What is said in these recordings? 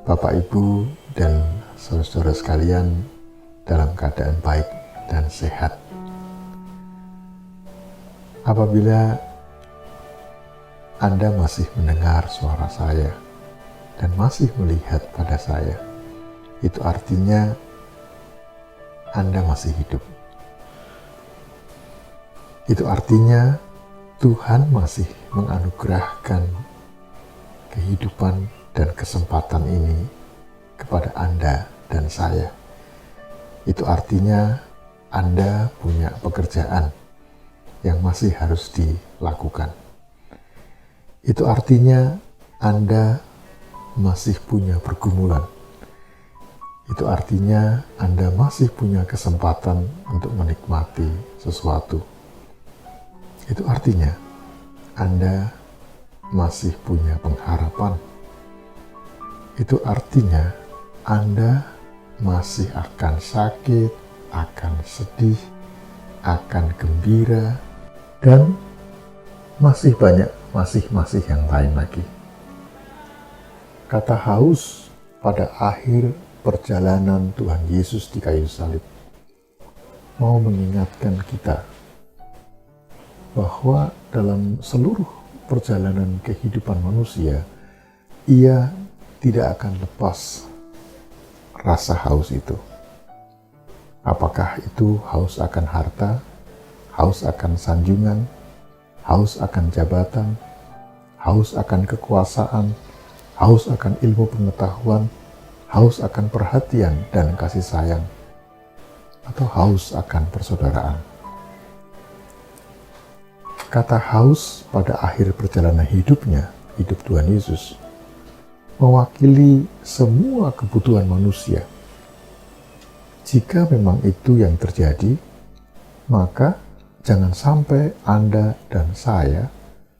Bapak, Ibu, dan saudara-saudara sekalian dalam keadaan baik dan sehat. Apabila Anda masih mendengar suara saya dan masih melihat pada saya, itu artinya Anda masih hidup. Itu artinya Tuhan masih menganugerahkan kehidupan dan kesempatan ini kepada Anda dan saya. Itu artinya Anda punya pekerjaan yang masih harus dilakukan. Itu artinya Anda masih punya pergumulan. Itu artinya Anda masih punya kesempatan untuk menikmati sesuatu. Itu artinya Anda masih punya pengharapan. Itu artinya Anda masih akan sakit, akan sedih, akan gembira, dan masih banyak masih yang lain lagi. Kata haus pada akhir perjalanan Tuhan Yesus di kayu salib mau mengingatkan kita bahwa dalam seluruh perjalanan kehidupan manusia, ia tidak akan lepas rasa haus itu. Apakah itu haus akan harta, haus akan sanjungan, haus akan jabatan, haus akan kekuasaan, haus akan ilmu pengetahuan, haus akan perhatian dan kasih sayang, atau haus akan persaudaraan. Kata haus pada akhir perjalanan hidupnya, hidup Tuhan Yesus, mewakili semua kebutuhan manusia. Jika memang itu yang terjadi, maka jangan sampai Anda dan saya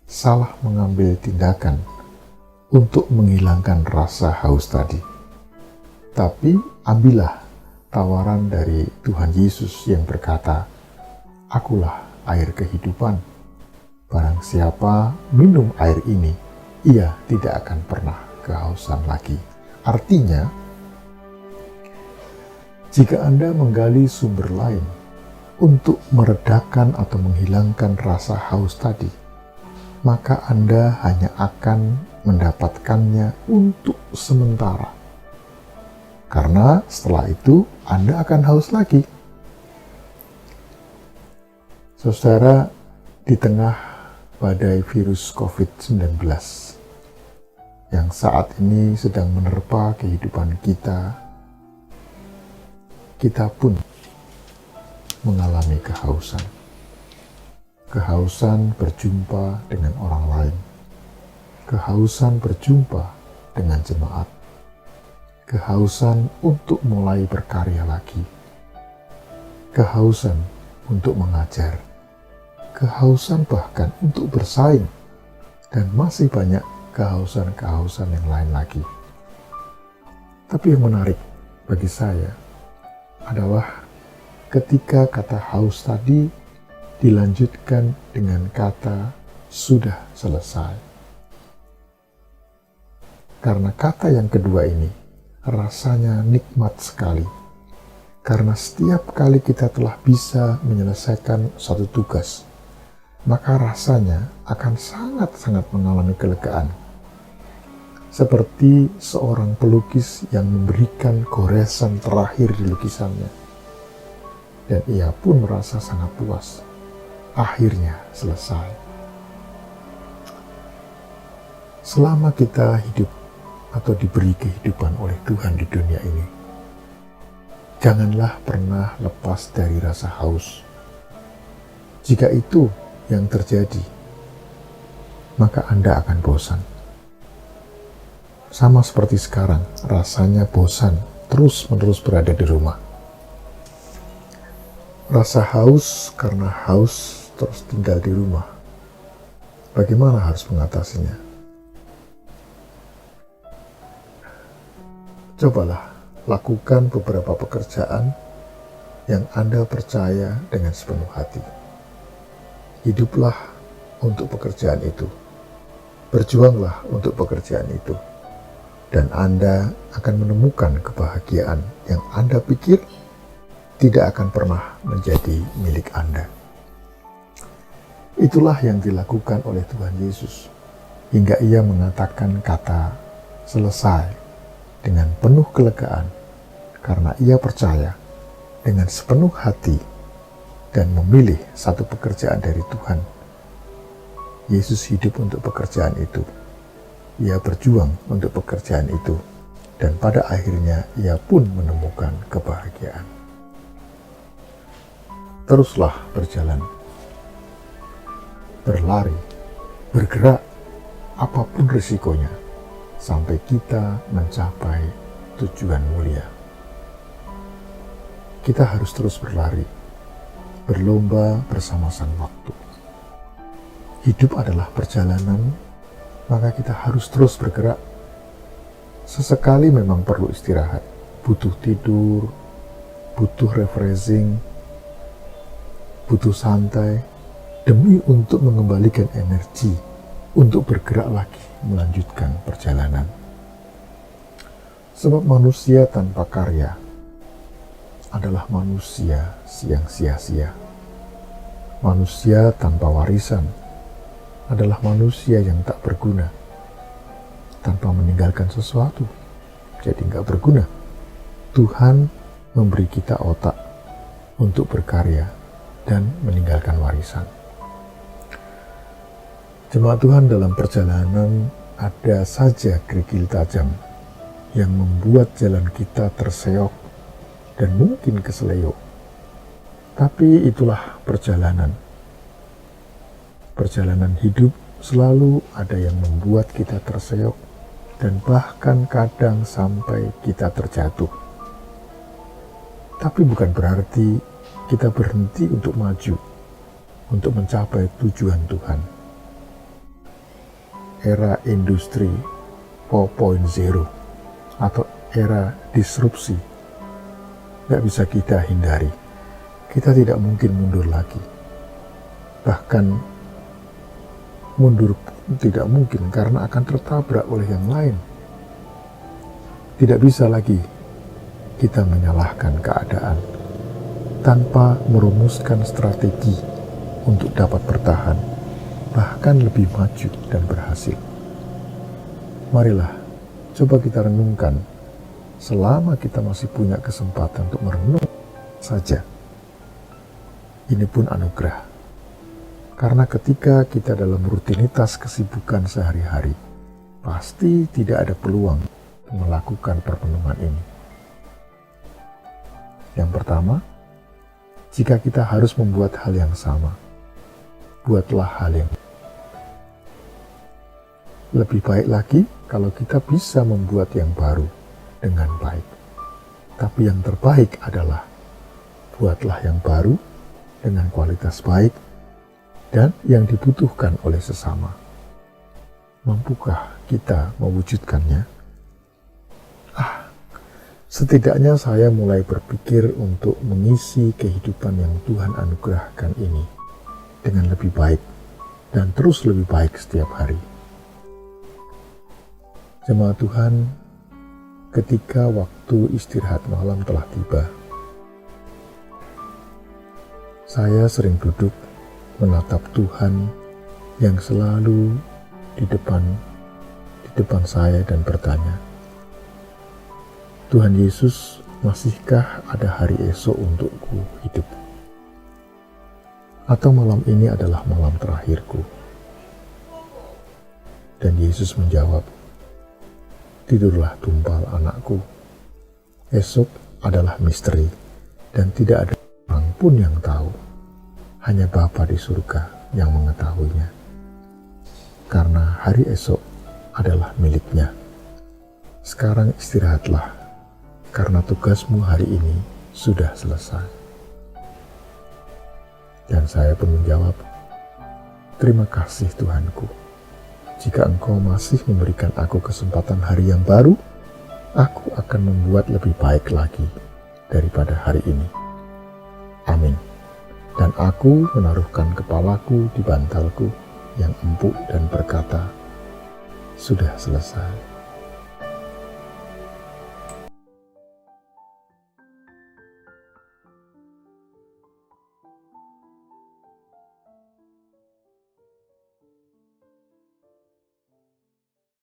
salah mengambil tindakan untuk menghilangkan rasa haus tadi. Tapi ambillah tawaran dari Tuhan Yesus yang berkata, "Akulah air kehidupan. Barang siapa minum air ini, ia tidak akan pernah kehausan lagi." Artinya, jika Anda menggali sumber lain untuk meredakan atau menghilangkan rasa haus tadi, maka Anda hanya akan mendapatkannya untuk sementara. Karena setelah itu Anda akan haus lagi. Saudara, di tengah badai virus COVID-19 yang saat ini sedang menerpa kehidupan kita pun mengalami kehausan. Kehausan berjumpa dengan orang lain. Kehausan berjumpa dengan jemaat. Kehausan untuk mulai berkarya lagi. Kehausan untuk mengajar. Kehausan bahkan untuk bersaing. Dan masih banyak kehausan-kehausan yang lain lagi. Tapi yang menarik bagi saya adalah ketika kata haus tadi dilanjutkan dengan kata sudah selesai. Karena kata yang kedua ini rasanya nikmat sekali. Karena setiap kali kita telah bisa menyelesaikan suatu tugas, maka rasanya akan sangat-sangat mengalami kelegaan. Seperti seorang pelukis yang memberikan goresan terakhir di lukisannya. Dan ia pun merasa sangat puas. Akhirnya selesai. Selama kita hidup atau diberi kehidupan oleh Tuhan di dunia ini, janganlah pernah lepas dari rasa haus. Jika itu yang terjadi, maka Anda akan bosan. Sama seperti sekarang, rasanya bosan terus-menerus berada di rumah. Rasa haus karena haus terus tinggal di rumah. Bagaimana harus mengatasinya? Cobalah lakukan beberapa pekerjaan yang Anda percaya dengan sepenuh hati. Hiduplah untuk pekerjaan itu. Berjuanglah untuk pekerjaan itu. dan Anda akan menemukan kebahagiaan yang Anda pikir tidak akan pernah menjadi milik Anda. Itulah yang dilakukan oleh Tuhan Yesus, hingga Ia mengatakan kata selesai dengan penuh kelegaan, karena Ia percaya dengan sepenuh hati dan memilih satu pekerjaan dari Tuhan. Yesus hidup untuk pekerjaan itu. Ia berjuang untuk pekerjaan itu, dan pada akhirnya Ia pun menemukan kebahagiaan. Teruslah berjalan, berlari, bergerak, apapun risikonya, sampai kita mencapai tujuan mulia. Kita harus terus berlari, berlomba bersama sang waktu. Hidup adalah perjalanan, maka kita harus terus bergerak. Sesekali memang perlu istirahat, butuh tidur, butuh refreshing, butuh santai, demi untuk mengembalikan energi untuk bergerak lagi melanjutkan perjalanan. Sebab manusia tanpa karya adalah manusia yang sia-sia. Manusia tanpa warisan adalah manusia yang tak berguna. Tanpa meninggalkan sesuatu, jadi nggak berguna. Tuhan memberi kita otak untuk berkarya dan meninggalkan warisan. Jemaat Tuhan, dalam perjalanan ada saja kerikil tajam yang membuat jalan kita terseok dan mungkin keseleo. Tapi itulah perjalanan. Perjalanan hidup selalu ada yang membuat kita terseok dan bahkan kadang sampai kita terjatuh. Tapi bukan berarti kita berhenti untuk maju, untuk mencapai tujuan Tuhan. Era industri 4.0 atau era disrupsi tidak bisa kita hindari. Kita tidak mungkin mundur lagi. Bahkan mundur pun tidak mungkin karena akan tertabrak oleh yang lain. Tidak bisa lagi kita menyalahkan keadaan tanpa merumuskan strategi untuk dapat bertahan, bahkan lebih maju dan berhasil. Marilah, coba kita renungkan selama kita masih punya kesempatan untuk merenung saja. Ini pun anugerah. Karena ketika kita dalam rutinitas kesibukan sehari-hari, pasti tidak ada peluang melakukan perenungan ini. Yang pertama, jika kita harus membuat hal yang sama, buatlah hal yang lebih baik lagi kalau kita bisa membuat yang baru dengan baik. Tapi yang terbaik adalah buatlah yang baru dengan kualitas baik dan yang dibutuhkan oleh sesama. Mampukah kita mewujudkannya? Setidaknya saya mulai berpikir untuk mengisi kehidupan yang Tuhan anugerahkan ini dengan lebih baik dan terus lebih baik setiap hari. Jemaat Tuhan, ketika waktu istirahat malam telah tiba, saya sering duduk menatap Tuhan yang selalu di depan saya dan bertanya, Tuhan Yesus, masihkah ada hari esok untukku hidup? Atau malam ini adalah malam terakhirku? Dan Yesus menjawab, tidurlah tumpal anakku. Esok adalah misteri dan tidak ada orang pun yang tahu. Hanya Bapa di surga yang mengetahuinya. Karena hari esok adalah miliknya. Sekarang istirahatlah, karena tugasmu hari ini sudah selesai. Dan saya pun menjawab, terima kasih Tuhanku. Jika Engkau masih memberikan aku kesempatan hari yang baru, aku akan membuat lebih baik lagi daripada hari ini. Amin. Dan aku menaruhkan kepalaku di bantalku yang empuk dan berkata, sudah selesai.